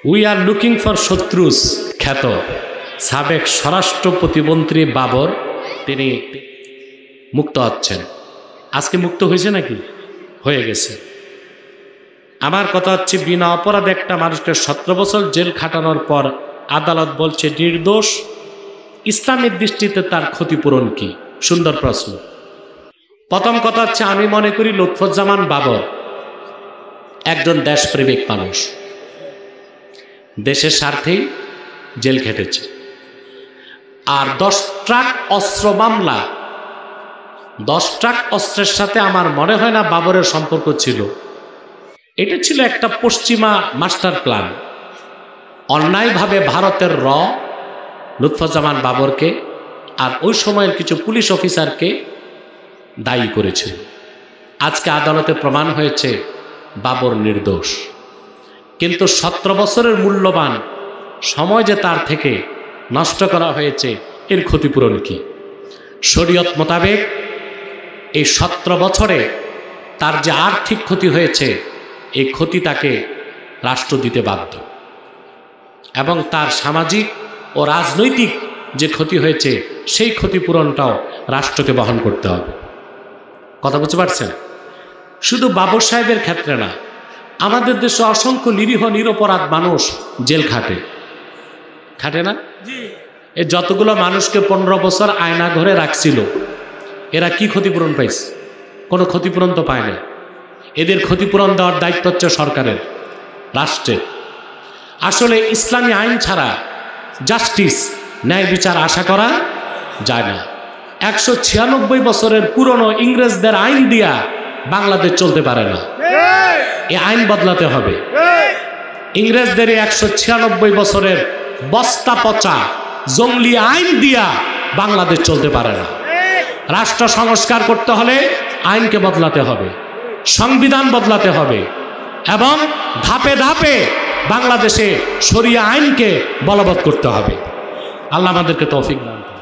We are looking for শত্রুস খ্যাত সাবেক স্বরাষ্ট্র প্রতিমন্ত্রী বাবর তিনি মুক্ত হচ্ছেন। আজকে মুক্ত হয়েছে নাকি? হয়ে গেছে। আমার কথা হচ্ছে, বিনা অপরাধে একটা মানুষকে 17 বছর জেল খাটানোর পর আদালত বলছে নির্দোষ। ইসলামের দৃষ্টিতে তার ক্ষতিপূরণ কি? সুন্দর প্রশ্ন। প্রথম কথা হচ্ছে, আমি মনে করি লুৎফুজ্জামান বাবর একজন দেশপ্রেমিক মানুষ, দেশের স্বার্থেই জেল খেটেছে। আর 10 ট্রাক অস্ত্র মামলা, 10 ট্রাক অস্ত্রের সাথে আমার মনে হয় না বাবরের সম্পর্ক ছিল। এটা ছিল একটা পশ্চিমা মাস্টার প্ল্যান। অন্যায়ভাবে ভারতের লুৎফুজ্জামান বাবরকে আর ওই সময়ের কিছু পুলিশ অফিসারকে দায়ী করেছিল। আজকে আদালতে প্রমাণ হয়েছে বাবর নির্দোষ। কিন্তু 17 বছরের মূল্যবান সময় যে তার থেকে নষ্ট করা হয়েছে, এর ক্ষতিপূরণ কি? শরীয়ত মোতাবেক এই 17 বছরে তার যে আর্থিক ক্ষতি হয়েছে, এই ক্ষতি তাকে রাষ্ট্র দিতে বাধ্য, এবং তার সামাজিক ও রাজনৈতিক যে ক্ষতি হয়েছে সেই ক্ষতিপূরণটাও রাষ্ট্রকে বহন করতে হবে। কথা বুঝতে পারছেন? শুধু বাবর সাহেবের ক্ষেত্রে না, আমাদের দেশে অসংখ্য নিরীহ নিরপরাধ মানুষ জেল খাটে না? এ যতগুলো মানুষকে 15 বছর আয়না ঘরে রাখছিল, এরা কি ক্ষতিপূরণ পাইছে? কোনো ক্ষতিপূরণ তো পায় না। এদের ক্ষতিপূরণ দেওয়ার দায়িত্ব হচ্ছে সরকারের, রাষ্ট্রের। আসলে ইসলামী আইন ছাড়া জাস্টিস, ন্যায় বিচার আশা করা যায় না। 196 বছরের পুরনো ইংরেজদের আইন দিয়া বাংলাদেশ চলতে পারে না। এই আইন বদলাতে হবে। ইংরেজদের 196 বছরের বস্তা পচা জঙ্গলি আইন দিয়া বাংলাদেশ চলতে পারে না। রাষ্ট্র সংস্কার করতে হলে আইনকে বদলাতে হবে, সংবিধান বদলাতে হবে, এবং ধাপে ধাপে বাংলাদেশে শরিয়া আইনকে বলবৎ করতে হবে। আল্লাহ আমাদেরকে তৌফিক দান করুন।